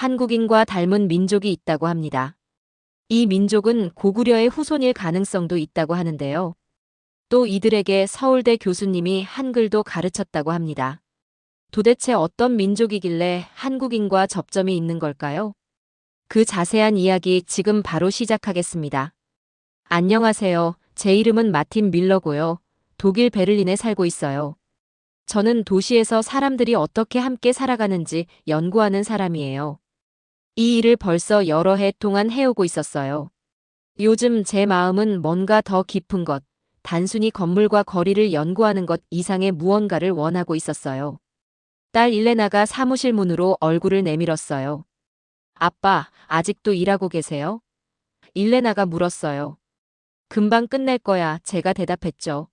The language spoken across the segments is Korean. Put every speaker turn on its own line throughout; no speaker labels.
한국인과 닮은 민족이 있다고 합니다. 이 민족은 고구려의 후손일 가능성도 있다고 하는데요. 또 이들에게 서울대 교수님이 한글도 가르쳤다고 합니다. 도대체 어떤 민족이길래 한국인과 접점이 있는 걸까요? 그 자세한 이야기 지금 바로 시작하겠습니다. 안녕하세요. 제 이름은 마틴 밀러고요. 독일 베를린에 살고 있어요. 저는 도시에서 사람들이 어떻게 함께 살아가는지 연구하는 사람이에요. 이 일을 벌써 여러 해 동안 해오고 있었어요. 요즘 제 마음은 뭔가 더 깊은 것, 단순히 건물과 거리를 연구하는 것 이상의 무언가를 원하고 있었어요. 딸 일레나가 사무실 문으로 얼굴을 내밀었어요. 아빠, 아직도 일하고 계세요? 일레나가 물었어요. 금방 끝낼 거야, 제가 대답했죠.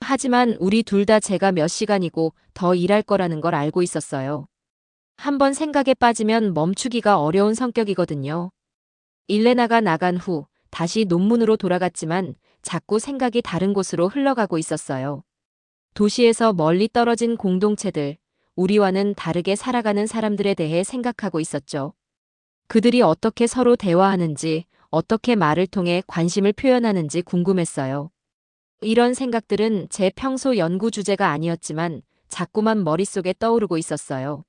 하지만 우리 둘 다 제가 몇 시간이고 더 일할 거라는 걸 알고 있었어요. 한번 생각에 빠지면 멈추기가 어려운 성격이거든요. 일레나가 나간 후 다시 논문으로 돌아갔지만 자꾸 생각이 다른 곳으로 흘러가고 있었어요. 도시에서 멀리 떨어진 공동체들, 우리와는 다르게 살아가는 사람들에 대해 생각하고 있었죠. 그들이 어떻게 서로 대화하는지, 어떻게 말을 통해 관심을 표현하는지 궁금했어요. 이런 생각들은 제 평소 연구 주제가 아니었지만 자꾸만 머릿속에 떠오르고 있었어요.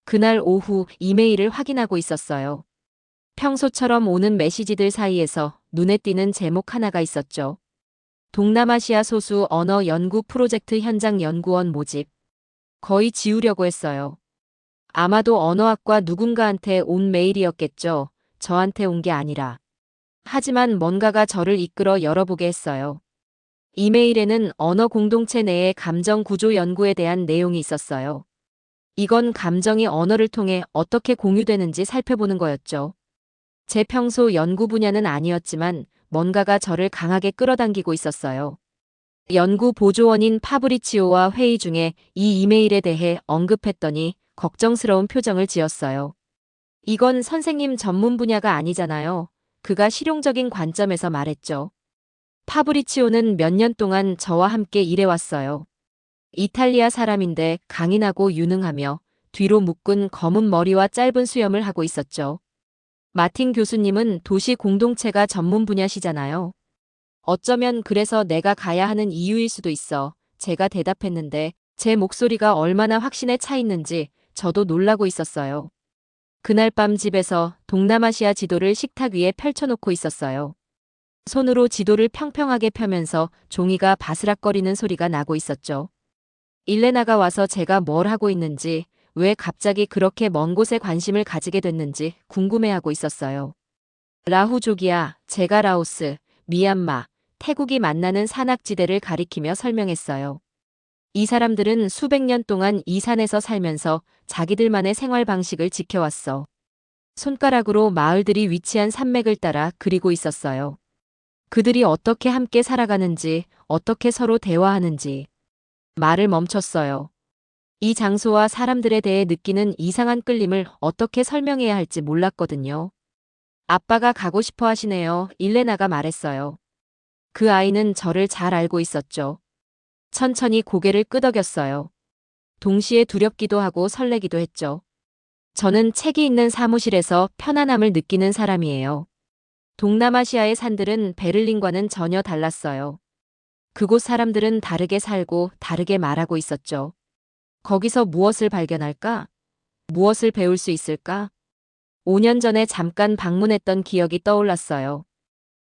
그날 오후 이메일을 확인하고 있었어요. 평소처럼 오는 메시지들 사이에서 눈에 띄는 제목 하나가 있었죠. 동남아시아 소수 언어 연구 프로젝트 현장 연구원 모집. 거의 지우려고 했어요. 아마도 언어학과 누군가한테 온 메일이었겠죠. 저한테 온 게 아니라. 하지만 뭔가가 저를 이끌어 열어보게 했어요. 이메일에는 언어 공동체 내의 감정 구조 연구에 대한 내용이 있었어요. 이건 감정이 언어를 통해 어떻게 공유되는지 살펴보는 거였죠. 제 평소 연구 분야는 아니었지만 뭔가가 저를 강하게 끌어당기고 있었어요. 연구 보조원인 파브리치오와 회의 중에 이 이메일에 대해 언급했더니 걱정스러운 표정을 지었어요. 이건 선생님 전문 분야가 아니잖아요. 그가 실용적인 관점에서 말했죠. 파브리치오는 몇 년 동안 저와 함께 일해왔어요. 이탈리아 사람인데 강인하고 유능하며 뒤로 묶은 검은 머리와 짧은 수염을 하고 있었죠. 마틴 교수님은 도시 공동체가 전문 분야시잖아요. 어쩌면 그래서 내가 가야 하는 이유일 수도 있어. 제가 대답했는데 제 목소리가 얼마나 확신에 차 있는지 저도 놀라고 있었어요. 그날 밤 집에서 동남아시아 지도를 식탁 위에 펼쳐놓고 있었어요. 손으로 지도를 평평하게 펴면서 종이가 바스락거리는 소리가 나고 있었죠. 일레나가 와서 제가 뭘 하고 있는지, 왜 갑자기 그렇게 먼 곳에 관심을 가지게 됐는지 궁금해하고 있었어요. 라후족이야, 제가 라오스, 미얀마, 태국이 만나는 산악지대를 가리키며 설명했어요. 이 사람들은 수백 년 동안 이 산에서 살면서 자기들만의 생활 방식을 지켜왔어. 손가락으로 마을들이 위치한 산맥을 따라 그리고 있었어요. 그들이 어떻게 함께 살아가는지, 어떻게 서로 대화하는지. 말을 멈췄어요. 이 장소와 사람들에 대해 느끼는 이상한 끌림을 어떻게 설명해야 할지 몰랐거든요. 아빠가 가고 싶어 하시네요. 일레나가 말했어요. 그 아이는 저를 잘 알고 있었죠. 천천히 고개를 끄덕였어요. 동시에 두렵기도 하고 설레기도 했죠. 저는 책이 있는 사무실에서 편안함을 느끼는 사람이에요. 동남아시아의 산들은 베를린과는 전혀 달랐어요. 그곳 사람들은 다르게 살고 다르게 말하고 있었죠. 거기서 무엇을 발견할까? 무엇을 배울 수 있을까? 5년 전에 잠깐 방문했던 기억이 떠올랐어요.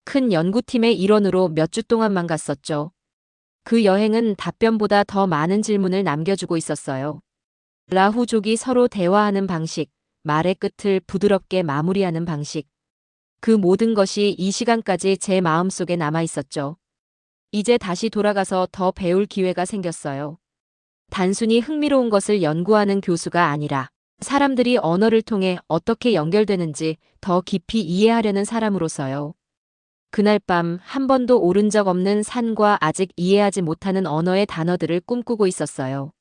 큰 연구팀의 일원으로 몇 주 동안만 갔었죠. 그 여행은 답변보다 더 많은 질문을 남겨주고 있었어요. 라후족이 서로 대화하는 방식, 말의 끝을 부드럽게 마무리하는 방식. 그 모든 것이 이 시간까지 제 마음속에 남아 있었죠. 이제 다시 돌아가서 더 배울 기회가 생겼어요. 단순히 흥미로운 것을 연구하는 교수가 아니라 사람들이 언어를 통해 어떻게 연결되는지 더 깊이 이해하려는 사람으로서요. 그날 밤 한 번도 오른 적 없는 산과 아직 이해하지 못하는 언어의 단어들을 꿈꾸고 있었어요.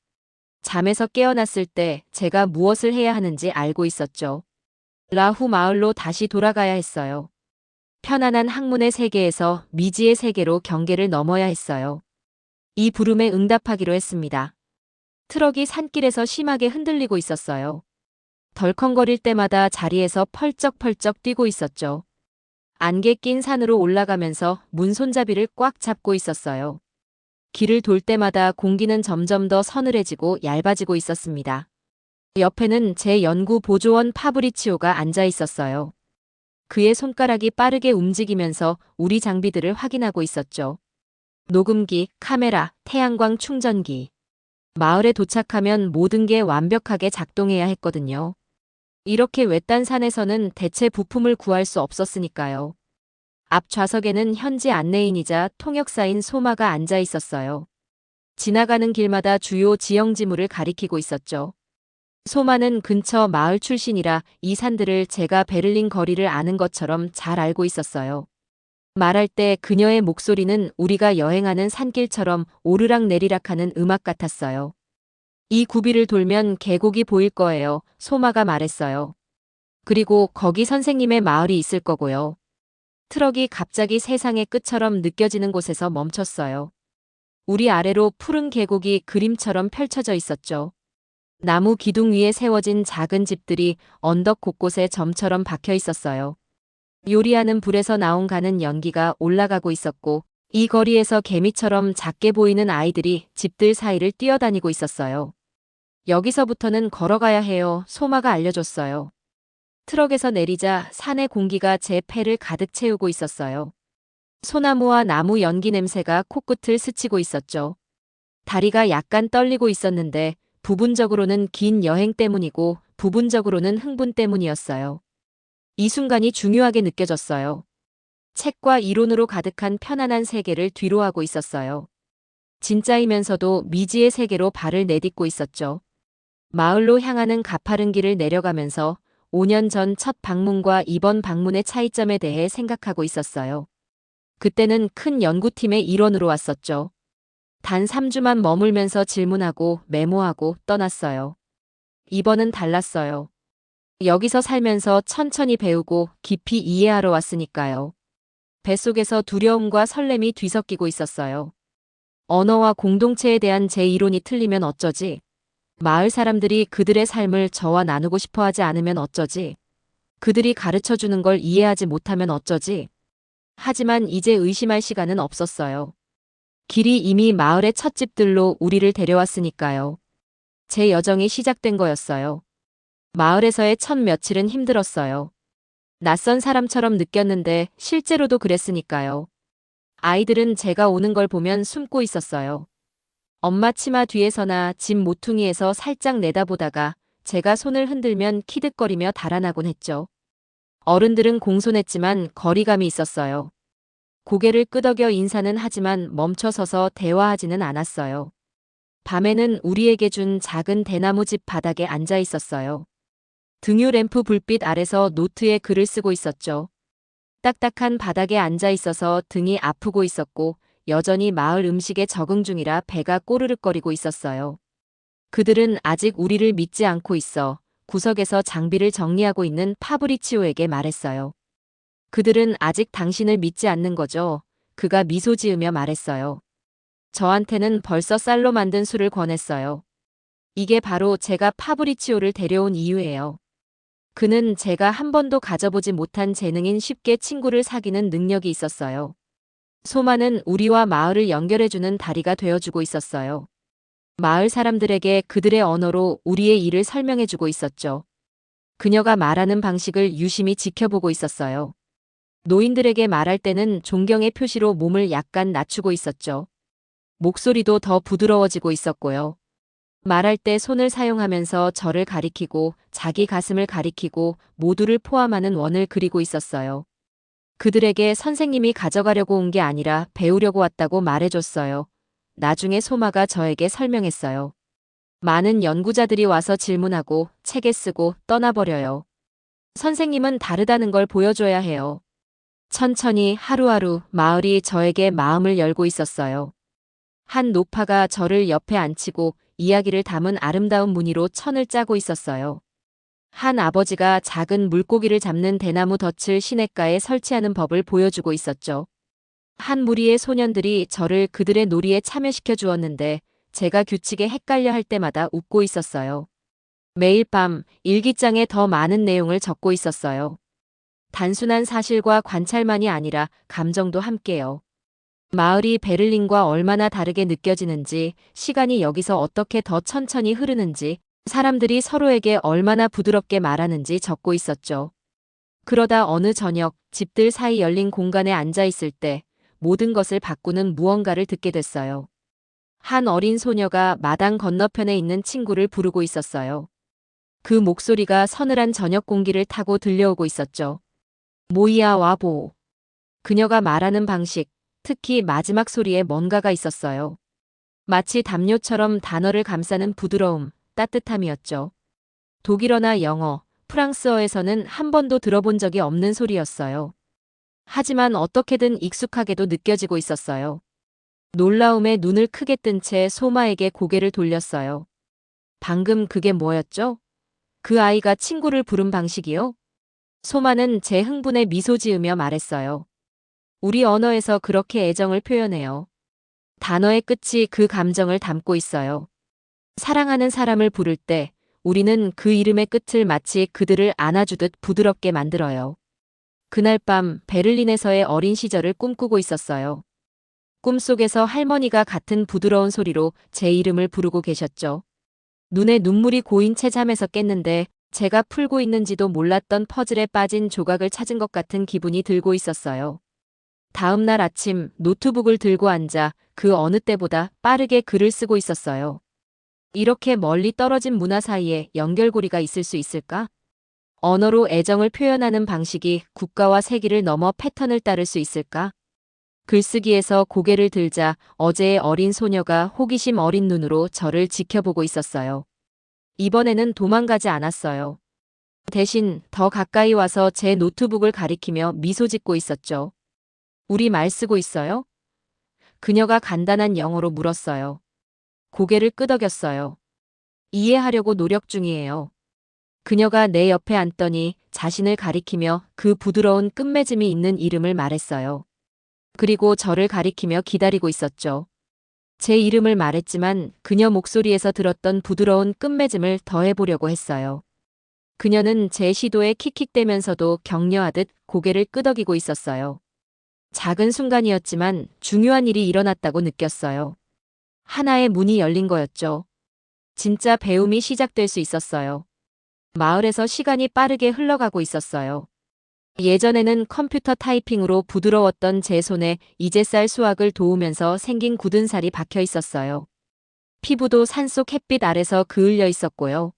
잠에서 깨어났을 때 제가 무엇을 해야 하는지 알고 있었죠. 라후 마을로 다시 돌아가야 했어요. 편안한 학문의 세계에서 미지의 세계로 경계를 넘어야 했어요. 이 부름에 응답하기로 했습니다. 트럭이 산길에서 심하게 흔들리고 있었어요. 덜컹거릴 때마다 자리에서 펄쩍펄쩍 뛰고 있었죠. 안개 낀 산으로 올라가면서 문 손잡이를 꽉 잡고 있었어요. 길을 돌 때마다 공기는 점점 더 서늘해지고 얇아지고 있었습니다. 옆에는 제 연구 보조원 파브리치오가 앉아 있었어요. 그의 손가락이 빠르게 움직이면서 우리 장비들을 확인하고 있었죠. 녹음기, 카메라, 태양광 충전기. 마을에 도착하면 모든 게 완벽하게 작동해야 했거든요. 이렇게 외딴 산에서는 대체 부품을 구할 수 없었으니까요. 앞 좌석에는 현지 안내인이자 통역사인 소마가 앉아 있었어요. 지나가는 길마다 주요 지형지물을 가리키고 있었죠. 소마는 근처 마을 출신이라 이 산들을 제가 베를린 거리를 아는 것처럼 잘 알고 있었어요. 말할 때 그녀의 목소리는 우리가 여행하는 산길처럼 오르락내리락하는 음악 같았어요. 이 구비를 돌면 계곡이 보일 거예요. 소마가 말했어요. 그리고 거기 선생님의 마을이 있을 거고요. 트럭이 갑자기 세상의 끝처럼 느껴지는 곳에서 멈췄어요. 우리 아래로 푸른 계곡이 그림처럼 펼쳐져 있었죠. 나무 기둥 위에 세워진 작은 집들이 언덕 곳곳에 점처럼 박혀 있었어요. 요리하는 불에서 나온 가는 연기가 올라가고 있었고, 이 거리에서 개미처럼 작게 보이는 아이들이 집들 사이를 뛰어다니고 있었어요. 여기서부터는 걸어가야 해요. 소마가 알려줬어요. 트럭에서 내리자 산의 공기가 제 폐를 가득 채우고 있었어요. 소나무와 나무 연기 냄새가 코끝을 스치고 있었죠. 다리가 약간 떨리고 있었는데 부분적으로는 긴 여행 때문이고 부분적으로는 흥분 때문이었어요. 이 순간이 중요하게 느껴졌어요. 책과 이론으로 가득한 편안한 세계를 뒤로하고 있었어요. 진짜이면서도 미지의 세계로 발을 내딛고 있었죠. 마을로 향하는 가파른 길을 내려가면서 5년 전 첫 방문과 이번 방문의 차이점에 대해 생각하고 있었어요. 그때는 큰 연구팀의 일원으로 왔었죠. 단 3주만 머물면서 질문하고 메모하고 떠났어요. 이번은 달랐어요. 여기서 살면서 천천히 배우고 깊이 이해하러 왔으니까요. 뱃속에서 두려움과 설렘이 뒤섞이고 있었어요. 언어와 공동체에 대한 제 이론이 틀리면 어쩌지? 마을 사람들이 그들의 삶을 저와 나누고 싶어 하지 않으면 어쩌지? 그들이 가르쳐 주는 걸 이해하지 못하면 어쩌지? 하지만 이제 의심할 시간은 없었어요. 길이 이미 마을의 첫 집들로 우리를 데려왔으니까요. 제 여정이 시작된 거였어요. 마을에서의 첫 며칠은 힘들었어요. 낯선 사람처럼 느꼈는데 실제로도 그랬으니까요. 아이들은 제가 오는 걸 보면 숨고 있었어요. 엄마 치마 뒤에서나 집 모퉁이에서 살짝 내다보다가 제가 손을 흔들면 키득거리며 달아나곤 했죠. 어른들은 공손했지만 거리감이 있었어요. 고개를 끄덕여 인사는 하지만 멈춰서서 대화하지는 않았어요. 밤에는 우리에게 준 작은 대나무 집 바닥에 앉아 있었어요. 등유 램프 불빛 아래서 노트에 글을 쓰고 있었죠. 딱딱한 바닥에 앉아 있어서 등이 아프고 있었고 여전히 마을 음식에 적응 중이라 배가 꼬르륵거리고 있었어요. 그들은 아직 우리를 믿지 않고 있어 구석에서 장비를 정리하고 있는 파브리치오에게 말했어요. 그들은 아직 당신을 믿지 않는 거죠. 그가 미소 지으며 말했어요. 저한테는 벌써 쌀로 만든 술을 권했어요. 이게 바로 제가 파브리치오를 데려온 이유예요. 그는 제가 한 번도 가져보지 못한 재능인 쉽게 친구를 사귀는 능력이 있었어요. 소마는 우리와 마을을 연결해주는 다리가 되어주고 있었어요. 마을 사람들에게 그들의 언어로 우리의 일을 설명해주고 있었죠. 그녀가 말하는 방식을 유심히 지켜보고 있었어요. 노인들에게 말할 때는 존경의 표시로 몸을 약간 낮추고 있었죠. 목소리도 더 부드러워지고 있었고요. 말할 때 손을 사용하면서 저를 가리키고 자기 가슴을 가리키고 모두를 포함하는 원을 그리고 있었어요. 그들에게 선생님이 가져가려고 온 게 아니라 배우려고 왔다고 말해줬어요. 나중에 소마가 저에게 설명했어요. 많은 연구자들이 와서 질문하고 책에 쓰고 떠나버려요. 선생님은 다르다는 걸 보여줘야 해요. 천천히 하루하루 마을이 저에게 마음을 열고 있었어요. 한 노파가 저를 옆에 앉히고 이야기를 담은 아름다운 무늬로 천을 짜고 있었어요. 한 아버지가 작은 물고기를 잡는 대나무 덫을 시냇가에 설치하는 법을 보여주고 있었죠. 한 무리의 소년들이 저를 그들의 놀이에 참여시켜 주었는데 제가 규칙에 헷갈려 할 때마다 웃고 있었어요. 매일 밤 일기장에 더 많은 내용을 적고 있었어요. 단순한 사실과 관찰만이 아니라 감정도 함께요. 마을이 베를린과 얼마나 다르게 느껴지는지, 시간이 여기서 어떻게 더 천천히 흐르는지, 사람들이 서로에게 얼마나 부드럽게 말하는지 적고 있었죠. 그러다 어느 저녁, 집들 사이 열린 공간에 앉아 있을 때 모든 것을 바꾸는 무언가를 듣게 됐어요. 한 어린 소녀가 마당 건너편에 있는 친구를 부르고 있었어요. 그 목소리가 서늘한 저녁 공기를 타고 들려오고 있었죠. 모이야 와보. 그녀가 말하는 방식, 특히 마지막 소리에 뭔가가 있었어요. 마치 담요처럼 단어를 감싸는 부드러움, 따뜻함이었죠. 독일어나 영어, 프랑스어에서는 한 번도 들어본 적이 없는 소리였어요. 하지만 어떻게든 익숙하게도 느껴지고 있었어요. 놀라움에 눈을 크게 뜬 채 소마에게 고개를 돌렸어요. 방금 그게 뭐였죠? 그 아이가 친구를 부른 방식이요? 소마는 제 흥분에 미소 지으며 말했어요. 우리 언어에서 그렇게 애정을 표현해요. 단어의 끝이 그 감정을 담고 있어요. 사랑하는 사람을 부를 때 우리는 그 이름의 끝을 마치 그들을 안아주듯 부드럽게 만들어요. 그날 밤 베를린에서의 어린 시절을 꿈꾸고 있었어요. 꿈속에서 할머니가 같은 부드러운 소리로 제 이름을 부르고 계셨죠. 눈에 눈물이 고인 채 잠에서 깼는데 제가 풀고 있는지도 몰랐던 퍼즐에 빠진 조각을 찾은 것 같은 기분이 들고 있었어요. 다음 날 아침 노트북을 들고 앉아 그 어느 때보다 빠르게 글을 쓰고 있었어요. 이렇게 멀리 떨어진 문화 사이에 연결고리가 있을 수 있을까? 언어로 애정을 표현하는 방식이 국가와 세기를 넘어 패턴을 따를 수 있을까? 글쓰기에서 고개를 들자 어제의 어린 소녀가 호기심 어린 눈으로 저를 지켜보고 있었어요. 이번에는 도망가지 않았어요. 대신 더 가까이 와서 제 노트북을 가리키며 미소 짓고 있었죠. 우리 말 쓰고 있어요? 그녀가 간단한 영어로 물었어요. 고개를 끄덕였어요. 이해하려고 노력 중이에요. 그녀가 내 옆에 앉더니 자신을 가리키며 그 부드러운 끝맺음이 있는 이름을 말했어요. 그리고 저를 가리키며 기다리고 있었죠. 제 이름을 말했지만 그녀 목소리에서 들었던 부드러운 끝맺음을 더해보려고 했어요. 그녀는 제 시도에 킥킥대면서도 격려하듯 고개를 끄덕이고 있었어요. 작은 순간이었지만 중요한 일이 일어났다고 느꼈어요. 하나의 문이 열린 거였죠. 진짜 배움이 시작될 수 있었어요. 마을에서 시간이 빠르게 흘러가고 있었어요. 예전에는 컴퓨터 타이핑으로 부드러웠던 제 손에 이제 쌀 수확을 도우면서 생긴 굳은 살이 박혀 있었어요. 피부도 산속 햇빛 아래서 그을려 있었고요.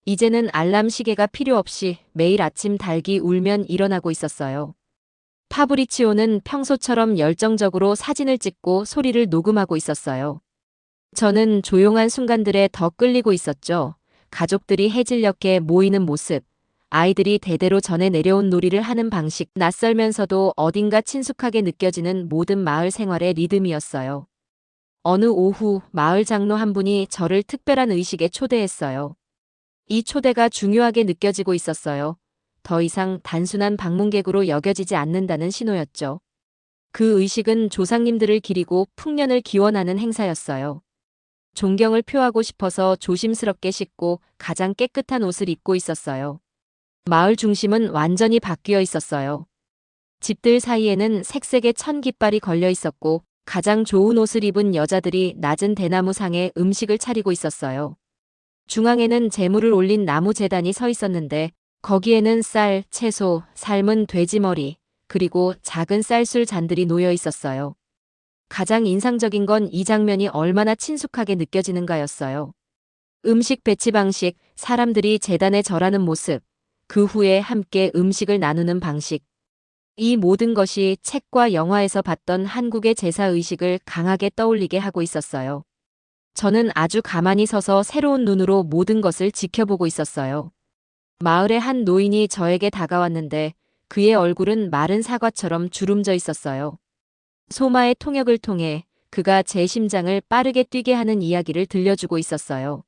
이제는 알람 시계가 필요 없이 매일 아침 닭이 울면 일어나고 있었어요. 파브리치오는 평소처럼 열정적으로 사진을 찍고 소리를 녹음하고 있었어요. 저는 조용한 순간들에 더 끌리고 있었죠. 가족들이 해질녘에 모이는 모습, 아이들이 대대로 전해 내려온 놀이를 하는 방식, 낯설면서도 어딘가 친숙하게 느껴지는 모든 마을 생활의 리듬이었어요. 어느 오후 마을 장로 한 분이 저를 특별한 의식에 초대했어요. 이 초대가 중요하게 느껴지고 있었어요. 더 이상 단순한 방문객으로 여겨지지 않는다는 신호였죠. 그 의식은 조상님들을 기리고 풍년을 기원하는 행사였어요. 존경을 표하고 싶어서 조심스럽게 씻고 가장 깨끗한 옷을 입고 있었어요. 마을 중심은 완전히 바뀌어 있었어요. 집들 사이에는 색색의 천 깃발이 걸려 있었고 가장 좋은 옷을 입은 여자들이 낮은 대나무 상에 음식을 차리고 있었어요. 중앙에는 재물을 올린 나무 제단이 서 있었는데 거기에는 쌀, 채소, 삶은 돼지머리, 그리고 작은 쌀술 잔들이 놓여 있었어요. 가장 인상적인 건 이 장면이 얼마나 친숙하게 느껴지는가였어요. 음식 배치 방식, 사람들이 제단에 절하는 모습, 그 후에 함께 음식을 나누는 방식. 이 모든 것이 책과 영화에서 봤던 한국의 제사의식을 강하게 떠올리게 하고 있었어요. 저는 아주 가만히 서서 새로운 눈으로 모든 것을 지켜보고 있었어요. 마을의 한 노인이 저에게 다가왔는데 그의 얼굴은 마른 사과처럼 주름져 있었어요. 소마의 통역을 통해 그가 제 심장을 빠르게 뛰게 하는 이야기를 들려주고 있었어요.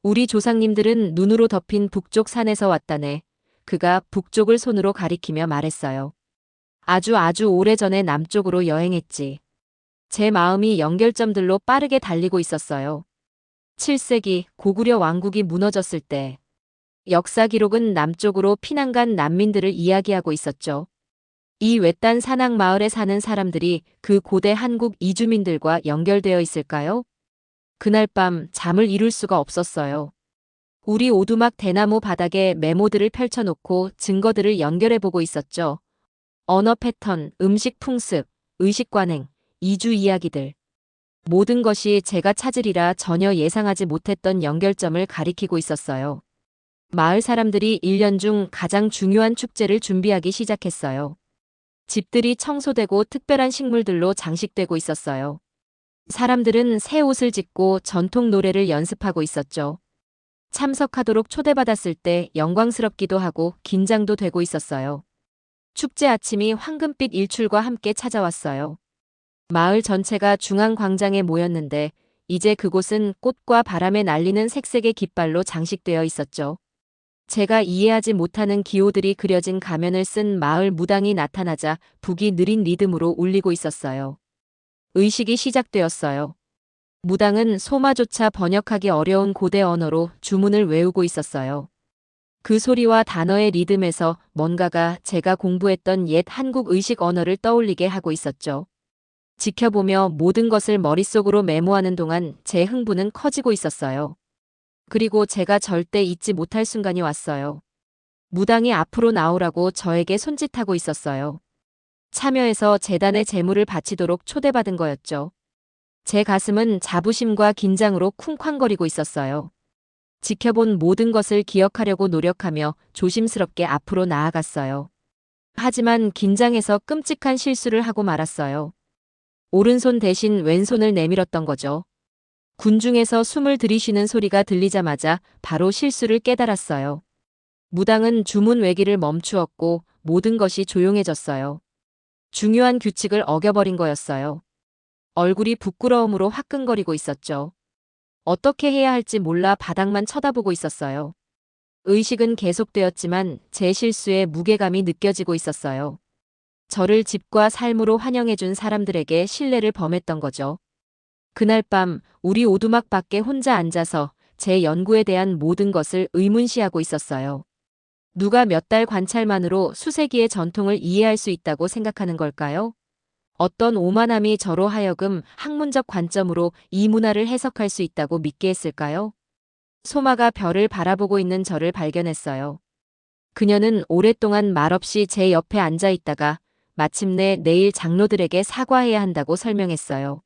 우리 조상님들은 눈으로 덮인 북쪽 산에서 왔다네. 그가 북쪽을 손으로 가리키며 말했어요. 아주 오래전에 남쪽으로 여행했지. 제 마음이 연결점들로 빠르게 달리고 있었어요. 7세기 고구려 왕국이 무너졌을 때 역사 기록은 남쪽으로 피난 간 난민들을 이야기하고 있었죠. 이 외딴 산악 마을에 사는 사람들이 그 고대 한국 이주민들과 연결되어 있을까요? 그날 밤 잠을 이룰 수가 없었어요. 우리 오두막 대나무 바닥에 메모들을 펼쳐놓고 증거들을 연결해보고 있었죠. 언어 패턴, 음식 풍습, 의식 관행, 이주 이야기들. 모든 것이 제가 찾으리라 전혀 예상하지 못했던 연결점을 가리키고 있었어요. 마을 사람들이 1년 중 가장 중요한 축제를 준비하기 시작했어요. 집들이 청소되고 특별한 식물들로 장식되고 있었어요. 사람들은 새 옷을 짓고 전통 노래를 연습하고 있었죠. 참석하도록 초대받았을 때 영광스럽기도 하고 긴장도 되고 있었어요. 축제 아침이 황금빛 일출과 함께 찾아왔어요. 마을 전체가 중앙 광장에 모였는데 이제 그곳은 꽃과 바람에 날리는 색색의 깃발로 장식되어 있었죠. 제가 이해하지 못하는 기호들이 그려진 가면을 쓴 마을 무당이 나타나자 북이 느린 리듬으로 울리고 있었어요. 의식이 시작되었어요. 무당은 소마조차 번역하기 어려운 고대 언어로 주문을 외우고 있었어요. 그 소리와 단어의 리듬에서 뭔가가 제가 공부했던 옛 한국 의식 언어를 떠올리게 하고 있었죠. 지켜보며 모든 것을 머릿속으로 메모하는 동안 제 흥분은 커지고 있었어요. 그리고 제가 절대 잊지 못할 순간이 왔어요. 무당이 앞으로 나오라고 저에게 손짓하고 있었어요. 참여해서 재단에 재물을 바치도록 초대받은 거였죠. 제 가슴은 자부심과 긴장으로 쿵쾅거리고 있었어요. 지켜본 모든 것을 기억하려고 노력하며 조심스럽게 앞으로 나아갔어요. 하지만 긴장해서 끔찍한 실수를 하고 말았어요. 오른손 대신 왼손을 내밀었던 거죠. 군중에서 숨을 들이쉬는 소리가 들리자마자 바로 실수를 깨달았어요. 무당은 주문 외기를 멈추었고 모든 것이 조용해졌어요. 중요한 규칙을 어겨버린 거였어요. 얼굴이 부끄러움으로 화끈거리고 있었죠. 어떻게 해야 할지 몰라 바닥만 쳐다보고 있었어요. 의식은 계속되었지만 제 실수에 무게감이 느껴지고 있었어요. 저를 집과 삶으로 환영해준 사람들에게 신뢰를 범했던 거죠. 그날 밤 우리 오두막 밖에 혼자 앉아서 제 연구에 대한 모든 것을 의문시하고 있었어요. 누가 몇 달 관찰만으로 수세기의 전통을 이해할 수 있다고 생각하는 걸까요? 어떤 오만함이 저로 하여금 학문적 관점으로 이 문화를 해석할 수 있다고 믿게 했을까요? 소마가 별을 바라보고 있는 저를 발견했어요. 그녀는 오랫동안 말없이 제 옆에 앉아 있다가 마침내 내일 장로들에게 사과해야 한다고 설명했어요.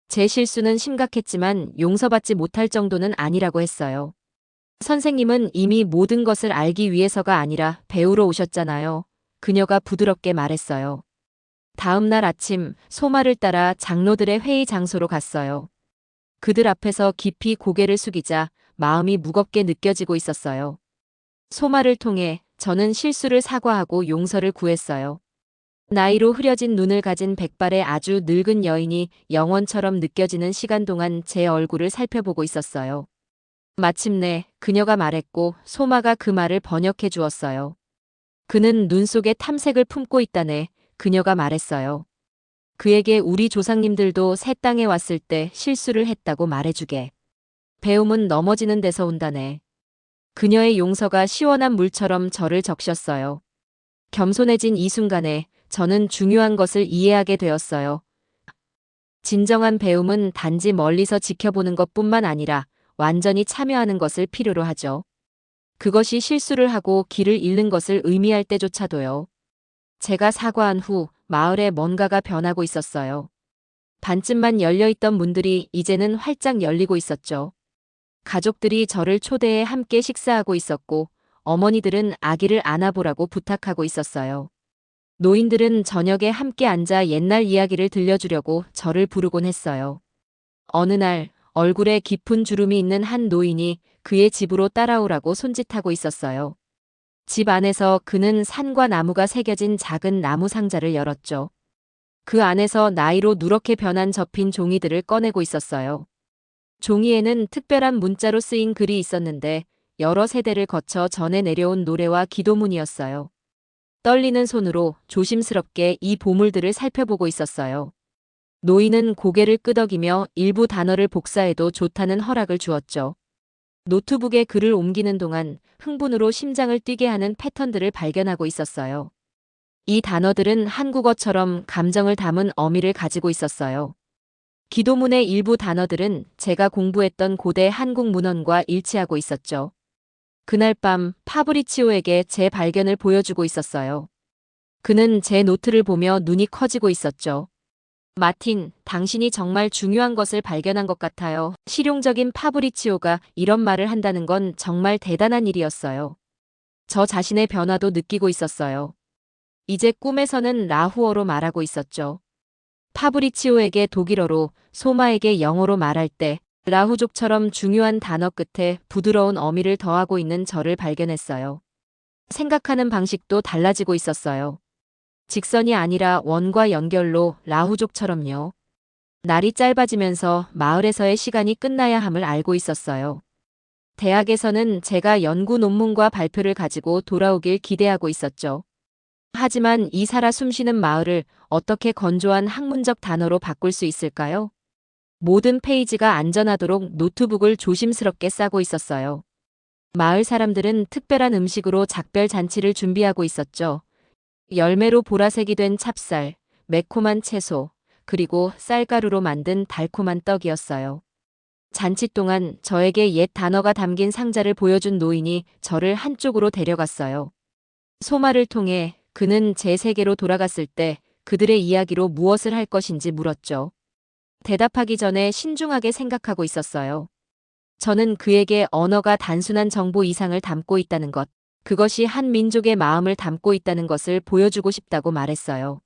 제 실수는 심각했지만 용서받지 못할 정도는 아니라고 했어요. 선생님은 이미 모든 것을 알기 위해서가 아니라 배우러 오셨잖아요. 그녀가 부드럽게 말했어요. 다음 날 아침 소마를 따라 장로들의 회의 장소로 갔어요. 그들 앞에서 깊이 고개를 숙이자 마음이 무겁게 느껴지고 있었어요. 소마를 통해 저는 실수를 사과하고 용서를 구했어요. 나이로 흐려진 눈을 가진 백발의 아주 늙은 여인이 영원처럼 느껴지는 시간 동안 제 얼굴을 살펴보고 있었어요. 마침내 그녀가 말했고 소마가 그 말을 번역해 주었어요. 그는 눈 속에 탐색을 품고 있다네. 그녀가 말했어요. 그에게 우리 조상님들도 새 땅에 왔을 때 실수를 했다고 말해주게. 배움은 넘어지는 데서 온다네. 그녀의 용서가 시원한 물처럼 저를 적셨어요. 겸손해진 이 순간에 저는 중요한 것을 이해하게 되었어요. 진정한 배움은 단지 멀리서 지켜보는 것뿐만 아니라 완전히 참여하는 것을 필요로 하죠. 그것이 실수를 하고 길을 잃는 것을 의미할 때조차도요. 제가 사과한 후 마을에 뭔가가 변하고 있었어요. 반쯤만 열려있던 문들이 이제는 활짝 열리고 있었죠. 가족들이 저를 초대해 함께 식사하고 있었고 어머니들은 아기를 안아보라고 부탁하고 있었어요. 노인들은 저녁에 함께 앉아 옛날 이야기를 들려주려고 저를 부르곤 했어요. 어느 날 얼굴에 깊은 주름이 있는 한 노인이 그의 집으로 따라오라고 손짓하고 있었어요. 집 안에서 그는 산과 나무가 새겨진 작은 나무 상자를 열었죠. 그 안에서 나이로 누렇게 변한 접힌 종이들을 꺼내고 있었어요. 종이에는 특별한 문자로 쓰인 글이 있었는데 여러 세대를 거쳐 전해 내려온 노래와 기도문이었어요. 떨리는 손으로 조심스럽게 이 보물들을 살펴보고 있었어요. 노인은 고개를 끄덕이며 일부 단어를 복사해도 좋다는 허락을 주었죠. 노트북에 글을 옮기는 동안 흥분으로 심장을 뛰게 하는 패턴들을 발견하고 있었어요. 이 단어들은 한국어처럼 감정을 담은 어미를 가지고 있었어요. 기도문의 일부 단어들은 제가 공부했던 고대 한국 문헌과 일치하고 있었죠. 그날 밤 파브리치오에게 제 발견을 보여주고 있었어요. 그는 제 노트를 보며 눈이 커지고 있었죠. 마틴, 당신이 정말 중요한 것을 발견한 것 같아요. 실용적인 파브리치오가 이런 말을 한다는 건 정말 대단한 일이었어요. 저 자신의 변화도 느끼고 있었어요. 이제 꿈에서는 라후어로 말하고 있었죠. 파브리치오에게 독일어로, 소마에게 영어로 말할 때 라후족처럼 중요한 단어 끝에 부드러운 어미를 더하고 있는 저를 발견했어요. 생각하는 방식도 달라지고 있었어요. 직선이 아니라 원과 연결로 라후족처럼요. 날이 짧아지면서 마을에서의 시간이 끝나야 함을 알고 있었어요. 대학에서는 제가 연구 논문과 발표를 가지고 돌아오길 기대하고 있었죠. 하지만 이 살아 숨쉬는 마을을 어떻게 건조한 학문적 단어로 바꿀 수 있을까요? 모든 페이지가 안전하도록 노트북을 조심스럽게 싸고 있었어요. 마을 사람들은 특별한 음식으로 작별 잔치를 준비하고 있었죠. 열매로 보라색이 된 찹쌀, 매콤한 채소, 그리고 쌀가루로 만든 달콤한 떡이었어요. 잔치 동안 저에게 옛 단어가 담긴 상자를 보여준 노인이 저를 한쪽으로 데려갔어요. 소마를 통해 그는 제 세계로 돌아갔을 때 그들의 이야기로 무엇을 할 것인지 물었죠. 대답하기 전에 신중하게 생각하고 있었어요. 저는 그에게 언어가 단순한 정보 이상을 담고 있다는 것, 그것이 한 민족의 마음을 담고 있다는 것을 보여주고 싶다고 말했어요.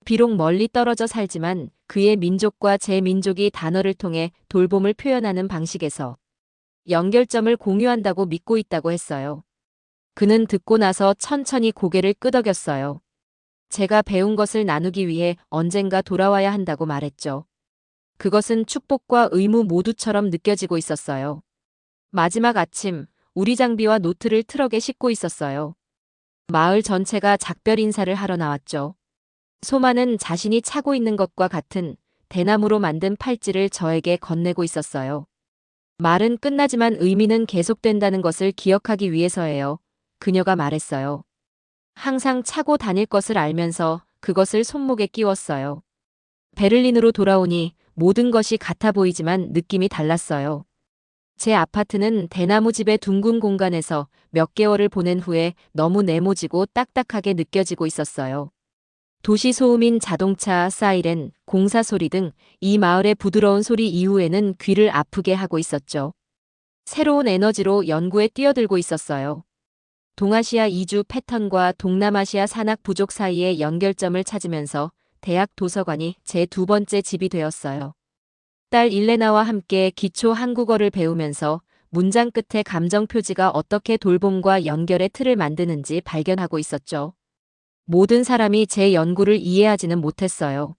비록 멀리 떨어져 살지만 그의 민족과 제 민족이 단어를 통해 돌봄을 표현하는 방식에서 연결점을 공유한다고 믿고 있다고 했어요. 그는 듣고 나서 천천히 고개를 끄덕였어요. 제가 배운 것을 나누기 위해 언젠가 돌아와야 한다고 말했죠. 그것은 축복과 의무 모두처럼 느껴지고 있었어요. 마지막 아침, 우리 장비와 노트를 트럭에 싣고 있었어요. 마을 전체가 작별 인사를 하러 나왔죠. 소마는 자신이 차고 있는 것과 같은 대나무로 만든 팔찌를 저에게 건네고 있었어요. 말은 끝나지만 의미는 계속된다는 것을 기억하기 위해서예요. 그녀가 말했어요. 항상 차고 다닐 것을 알면서 그것을 손목에 끼웠어요. 베를린으로 돌아오니 모든 것이 같아 보이지만 느낌이 달랐어요. 제 아파트는 대나무 집의 둥근 공간에서 몇 개월을 보낸 후에 너무 네모지고 딱딱하게 느껴지고 있었어요. 도시 소음인 자동차, 사이렌, 공사 소리 등 이 마을의 부드러운 소리 이후에는 귀를 아프게 하고 있었죠. 새로운 에너지로 연구에 뛰어들고 있었어요. 동아시아 이주 패턴과 동남아시아 산악 부족 사이의 연결점을 찾으면서 대학 도서관이 제 두 번째 집이 되었어요. 딸 일레나와 함께 기초 한국어를 배우면서 문장 끝에 감정 표지가 어떻게 돌봄과 연결의 틀을 만드는지 발견하고 있었죠. 모든 사람이 제 연구를 이해하지는 못했어요.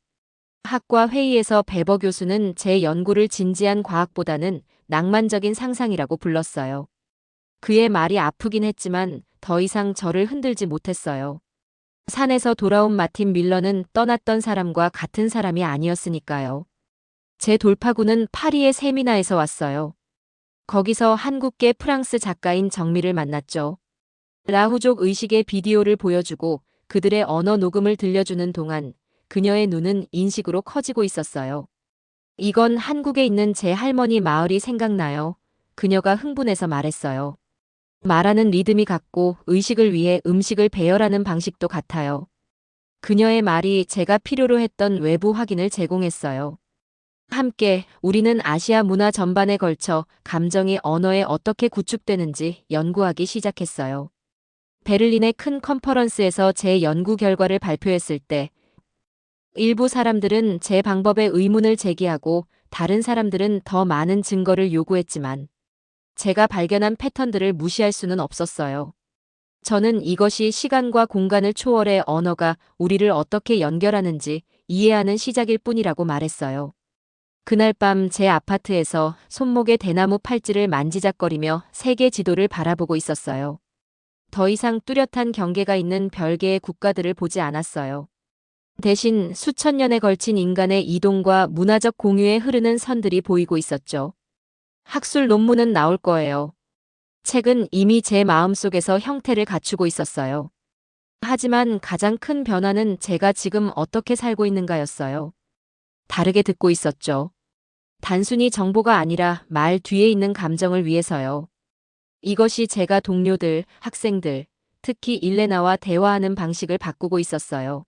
학과 회의에서 베버 교수는 제 연구를 진지한 과학보다는 낭만적인 상상이라고 불렀어요. 그의 말이 아프긴 했지만 더 이상 저를 흔들지 못했어요. 산에서 돌아온 마틴 밀러는 떠났던 사람과 같은 사람이 아니었으니까요. 제 돌파구는 파리의 세미나에서 왔어요. 거기서 한국계 프랑스 작가인 정미를 만났죠. 라후족 의식의 비디오를 보여주고 그들의 언어 녹음을 들려주는 동안 그녀의 눈은 인식으로 커지고 있었어요. 이건 한국에 있는 제 할머니 마을이 생각나요. 그녀가 흥분해서 말했어요. 말하는 리듬이 같고 의식을 위해 음식을 배열하는 방식도 같아요. 그녀의 말이 제가 필요로 했던 외부 확인을 제공했어요. 함께 우리는 아시아 문화 전반에 걸쳐 감정이 언어에 어떻게 구축되는지 연구하기 시작했어요. 베를린의 큰 컨퍼런스에서 제 연구 결과를 발표했을 때 일부 사람들은 제 방법에 의문을 제기하고 다른 사람들은 더 많은 증거를 요구했지만 제가 발견한 패턴들을 무시할 수는 없었어요. 저는 이것이 시간과 공간을 초월해 언어가 우리를 어떻게 연결하는지 이해하는 시작일 뿐이라고 말했어요. 그날 밤 제 아파트에서 손목에 대나무 팔찌를 만지작거리며 세계 지도를 바라보고 있었어요. 더 이상 뚜렷한 경계가 있는 별개의 국가들을 보지 않았어요. 대신 수천 년에 걸친 인간의 이동과 문화적 공유에 흐르는 선들이 보이고 있었죠. 학술 논문은 나올 거예요. 책은 이미 제 마음속에서 형태를 갖추고 있었어요. 하지만 가장 큰 변화는 제가 지금 어떻게 살고 있는가였어요. 다르게 듣고 있었죠. 단순히 정보가 아니라 말 뒤에 있는 감정을 위해서요. 이것이 제가 동료들, 학생들, 특히 일레나와 대화하는 방식을 바꾸고 있었어요.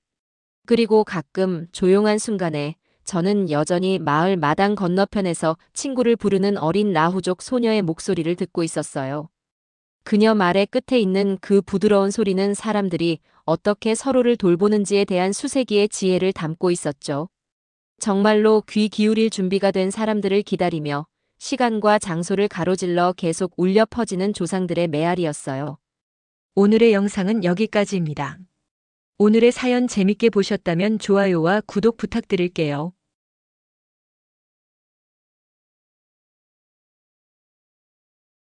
그리고 가끔 조용한 순간에 저는 여전히 마을 마당 건너편에서 친구를 부르는 어린 라후족 소녀의 목소리를 듣고 있었어요. 그녀 말의 끝에 있는 그 부드러운 소리는 사람들이 어떻게 서로를 돌보는지에 대한 수세기의 지혜를 담고 있었죠. 정말로 귀 기울일 준비가 된 사람들을 기다리며 시간과 장소를 가로질러 계속 울려 퍼지는 조상들의 메아리였어요.
오늘의 영상은 여기까지입니다. 오늘의 사연 재밌게 보셨다면 좋아요와 구독 부탁드릴게요.